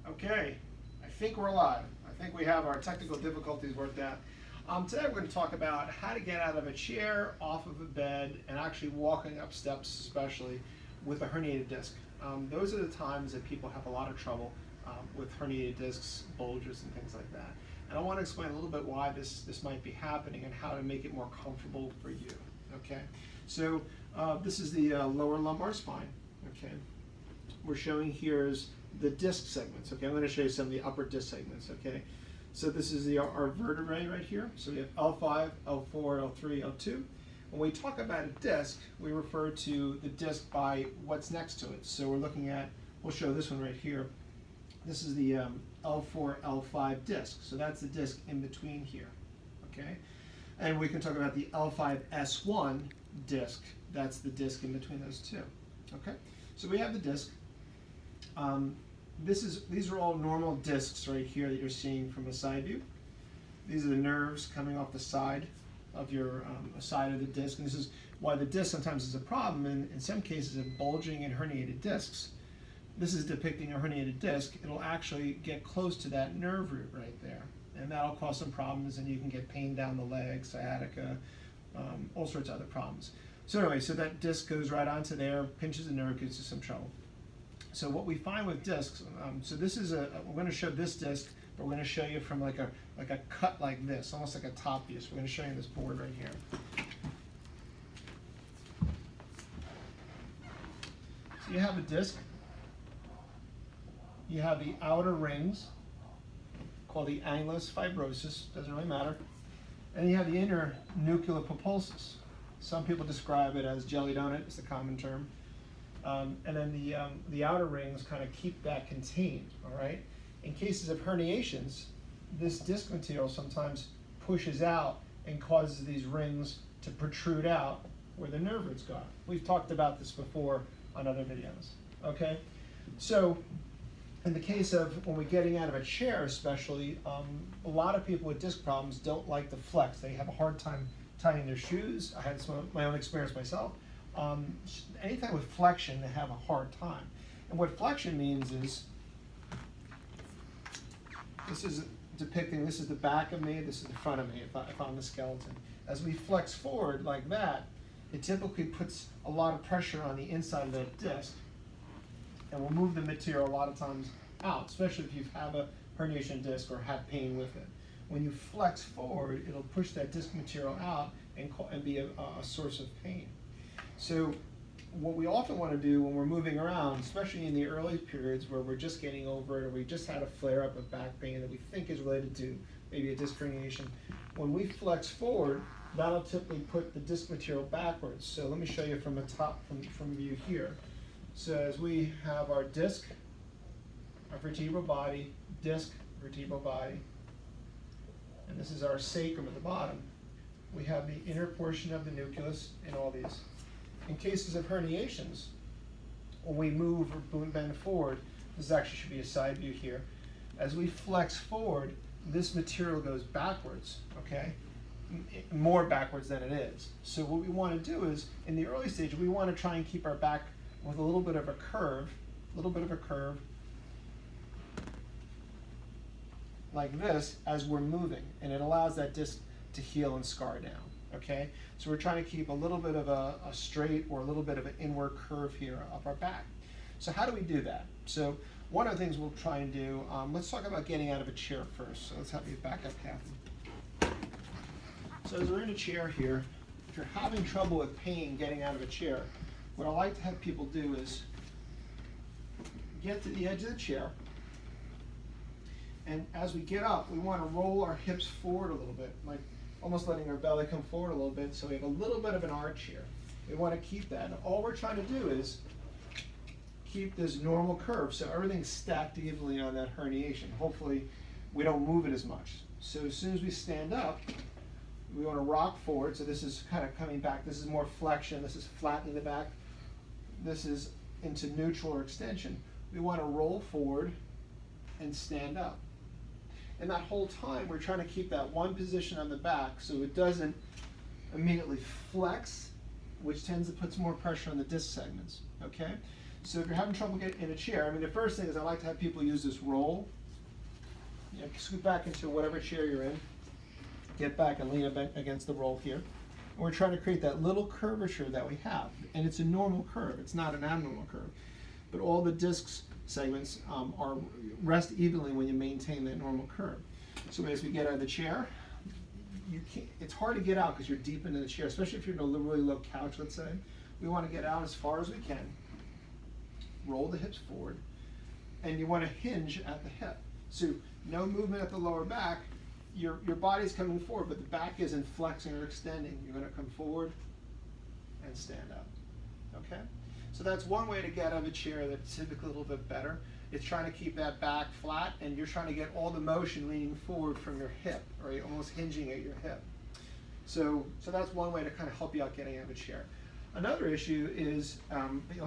Okay, I think we're live. I think we have our technical difficulties worked out. Today we're going to talk about how to get out of a chair, off of a bed, and actually walking up steps, especially with a herniated disc. Those are the times that people have a lot of trouble with herniated discs, bulges, and things like that. And I want to explain a little bit why this might be happening and how to make it more comfortable for you. Okay, so this is the lower lumbar spine. Okay, we're showing here is the disc segments. Okay, I'm going to show you some of the upper disc segments. Okay, so this is our vertebrae right here. So we have L5, L4, L3, L2. When we talk about a disc, we refer to the disc by what's next to it. So we're looking at, we'll show this one right here. This is the L4, L5 disc. So that's the disc in between here. Okay, and we can talk about the L5S1 disc. That's the disc in between those two. Okay, so we have the disc. These are all normal discs right here that you're seeing from a side view. These are the nerves coming off the side of your side of the disc, and this is why the disc sometimes is a problem. In some cases of bulging and herniated discs, this is depicting a herniated disc. It'll actually get close to that nerve root right there, and that'll cause some problems, and you can get pain down the leg, sciatica, all sorts of other problems. So anyway, so that disc goes right onto there, pinches the nerve, gets you some trouble. So what we find with discs, so this is we're going to show this disc, but we're going to show you from like a cut like this, almost like a top view. So we're going to show you this board right here. So you have a disc. You have the outer rings, called the annulus fibrosus, doesn't really matter. And you have the inner nucleus pulposus. Some people describe it as jelly donut, it's the common term. And then the outer rings kind of keep that contained, all right? In cases of herniations, this disc material sometimes pushes out and causes these rings to protrude out where the nerve root's gone. We've talked about this before on other videos, okay? So in the case of when we're getting out of a chair especially, a lot of people with disc problems don't like to flex. They have a hard time tying their shoes. I had some of my own experience myself. Anytime with flexion, they have a hard time. And what flexion means is, this is depicting, this is the back of me, this is the front of me, if I'm the skeleton. As we flex forward like that, it typically puts a lot of pressure on the inside of that disc, and will move the material a lot of times out, especially if you have a herniation disc or have pain with it. When you flex forward, it'll push that disc material out and be a source of pain. So what we often want to do when we're moving around, especially in the early periods where we're just getting over it, or we just had a flare-up of back pain that we think is related to maybe a disc herniation, when we flex forward, that'll typically put the disc material backwards. So let me show you from the top, from view here. So as we have our disc, our vertebral body, disc, vertebral body, and this is our sacrum at the bottom. We have the inner portion of the nucleus in all these. In cases of herniations, when we move or bend forward, this actually should be a side view here. As we flex forward, this material goes backwards, okay? More backwards than it is. So what we want to do is, in the early stage, we want to try and keep our back with a little bit of a curve, like this as we're moving, and it allows that disc to heal and scar down. Okay, so we're trying to keep a little bit of a straight or a little bit of an inward curve here up our back. So how do we do that? So one of the things we'll try and do, let's talk about getting out of a chair first. So let's have you back up, Kathy. So as we're in a chair here, if you're having trouble with pain getting out of a chair, what I like to have people do is get to the edge of the chair, and as we get up, we want to roll our hips forward a little bit, like almost letting our belly come forward a little bit, so we have a little bit of an arch here. We want to keep that. And all we're trying to do is keep this normal curve, so everything's stacked evenly on that herniation. Hopefully, we don't move it as much. So as soon as we stand up, we want to rock forward. So this is kind of coming back. This is more flexion. This is flattening the back. This is into neutral or extension. We want to roll forward and stand up. And that whole time, we're trying to keep that one position on the back so it doesn't immediately flex, which tends to put some more pressure on the disc segments, okay? So if you're having trouble getting in a chair, I mean, the first thing is I like to have people use this roll. You know, scoot back into whatever chair you're in. Get back and lean up against the roll here. And we're trying to create that little curvature that we have. And it's a normal curve. It's not an abnormal curve. But all the disc segments are rest evenly when you maintain that normal curve. So as we get out of the chair, it's hard to get out because you're deep into the chair, especially if you're in a really low couch, let's say. We want to get out as far as we can. Roll the hips forward. And you want to hinge at the hip. So no movement at the lower back. Your body's coming forward, but the back isn't flexing or extending. You're going to come forward and stand up. Okay? So that's one way to get out of a chair that's typically a little bit better. It's trying to keep that back flat, and you're trying to get all the motion leaning forward from your hip, or you're almost hinging at your hip. So that's one way to kind of help you out getting out of a chair. Another issue is,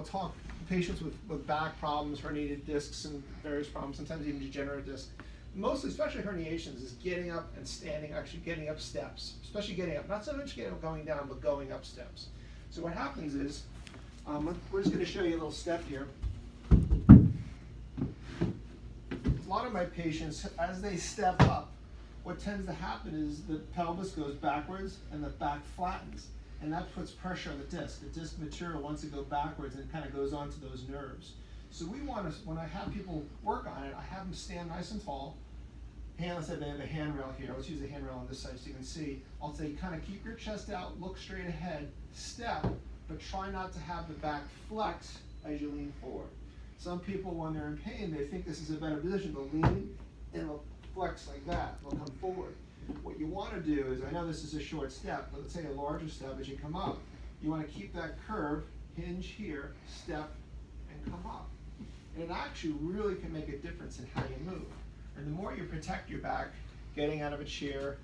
talk patients with back problems, herniated discs, and various problems, sometimes even degenerative discs. Mostly, especially herniations, is getting up and standing, actually getting up steps, especially getting up, not so much getting up going down, but going up steps. So what happens is, we're just going to show you a little step here. A lot of my patients, as they step up, what tends to happen is the pelvis goes backwards and the back flattens, and that puts pressure on the disc. The disc material wants to go backwards and it kind of goes onto those nerves. So we want to, when I have people work on it, I have them stand nice and tall. Let's say they have a handrail here. Let's use a handrail on this side so you can see. I'll say kind of keep your chest out, look straight ahead, step, but try not to have the back flex as you lean forward. Some people, when they're in pain, they think this is a better position. They'll lean and they'll flex like that. They'll come forward. What you want to do is, I know this is a short step, but let's say a larger step as you come up. You want to keep that curve, hinge here, step, and come up. And it actually really can make a difference in how you move. And the more you protect your back, getting out of a chair,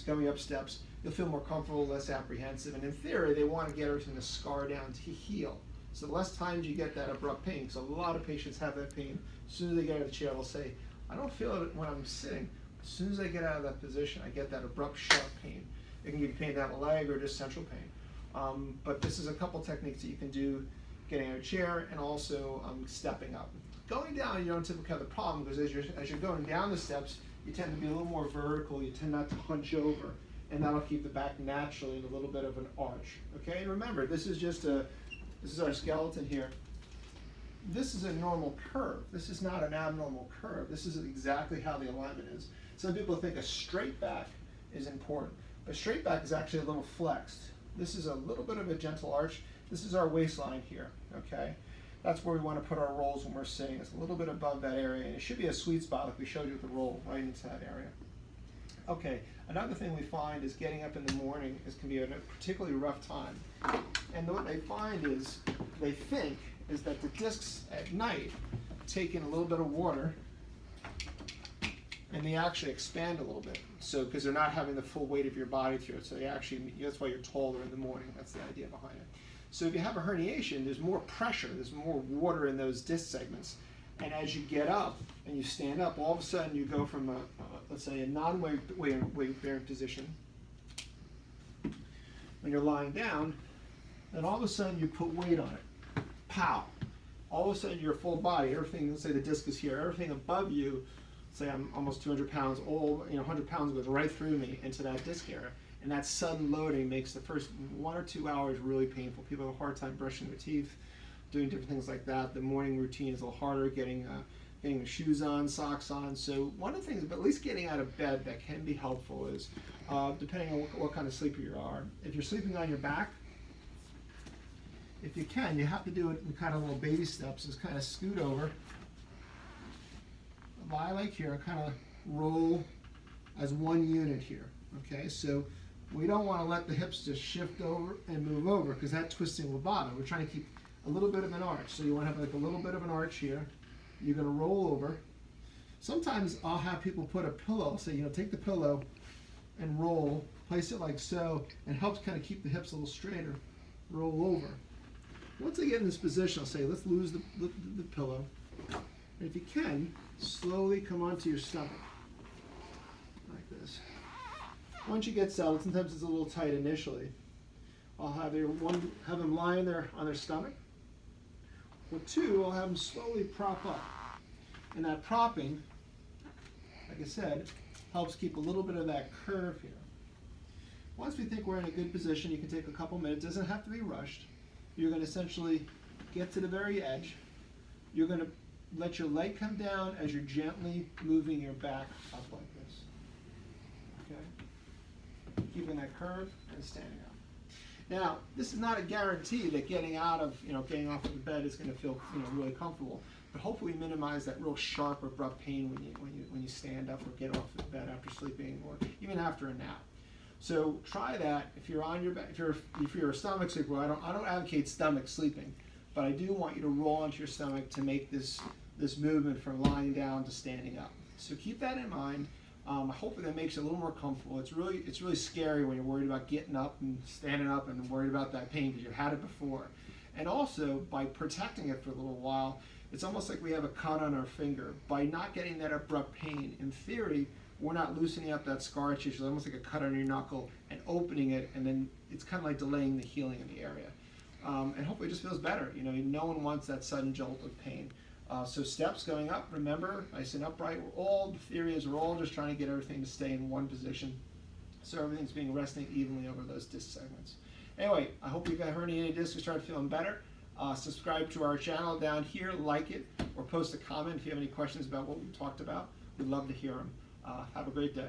going up steps, you'll feel more comfortable, less apprehensive. And in theory, they want to get everything to scar down to heal. So the less times you get that abrupt pain, because a lot of patients have that pain. As soon as they get out of the chair, they'll say, I don't feel it when I'm sitting. As soon as I get out of that position, I get that abrupt, sharp pain. It can give you pain down the leg or just central pain. But this is a couple techniques that you can do, getting out of a chair and also stepping up. Going down, you don't typically have the problem because as you're going down the steps, you tend to be a little more vertical. You tend not to hunch over, and that'll keep the back naturally in a little bit of an arch. Okay, and remember, this is our skeleton here. This is a normal curve. This is not an abnormal curve. This is exactly how the alignment is. Some people think a straight back is important, but straight back is actually a little flexed. This is a little bit of a gentle arch. This is our waistline here, okay? That's where we want to put our rolls when we're sitting. It's a little bit above that area, and it should be a sweet spot like we showed you with the roll, right into that area. Okay, another thing we find is getting up in the morning can be a particularly rough time. And what they find is, they think, is that the discs at night take in a little bit of water and they actually expand a little bit. So, because they're not having the full weight of your body through it, so that's why you're taller in the morning. That's the idea behind it. So if you have a herniation, there's more pressure, there's more water in those disc segments. And as you get up and you stand up, all of a sudden you go from let's say a non-weight-bearing position. When you're lying down, then all of a sudden you put weight on it. Pow! All of a sudden your full body, everything, let's say the disc is here, everything above you, say I'm almost 200 pounds, 100 pounds goes right through me into that disc area. And that sudden loading makes the first 1 or 2 hours really painful. People have a hard time brushing their teeth, doing different things like that. The morning routine is a little harder, getting the shoes on, socks on. So one of the things, but at least getting out of bed that can be helpful is, depending on what kind of sleeper you are, if you're sleeping on your back, if you can, you have to do it in kind of little baby steps. Just kind of scoot over, lie like here, kind of roll as one unit here. Okay, so we don't want to let the hips just shift over and move over because that twisting will bother. We're trying to keep a little bit of an arch. So you want to have like a little bit of an arch here. You're going to roll over. Sometimes I'll have people put a pillow, say, take the pillow and roll, place it like so, and helps kind of keep the hips a little straighter. Roll over. Once I get in this position, I'll say, let's lose the pillow. And if you can, slowly come onto your stomach, like this. Once you get settled, sometimes it's a little tight initially. I'll have them lie on their stomach, Well, 2, I'll have them slowly prop up. And that propping, like I said, helps keep a little bit of that curve here. Once we think we're in a good position, you can take a couple minutes. It doesn't have to be rushed. You're going to essentially get to the very edge. You're going to let your leg come down as you're gently moving your back up like this. Okay? Keeping that curve and standing up. Now, this is not a guarantee that getting off of the bed is going to feel really comfortable, but hopefully minimize that real sharp, abrupt pain when you stand up or get off the bed after sleeping or even after a nap. So try that if you're on your back. If you're a stomach sleeper, I don't advocate stomach sleeping, but I do want you to roll onto your stomach to make this movement from lying down to standing up. So keep that in mind. Hopefully that makes it a little more comfortable. It's really scary when you're worried about getting up and standing up and worried about that pain because you've had it before. And also, by protecting it for a little while, it's almost like we have a cut on our finger. By not getting that abrupt pain, in theory, we're not loosening up that scar tissue. It's almost like a cut on your knuckle and opening it, and then it's kind of like delaying the healing in the area. And hopefully it just feels better. No one wants that sudden jolt of pain. So steps going up, remember, nice and upright. The theory is we're all just trying to get everything to stay in one position so everything's being resting evenly over those disc segments. Anyway, I hope you've got herniated discs and started feeling better. Subscribe to our channel down here, like it, or post a comment if you have any questions about what we talked about. We'd love to hear them. Have a great day.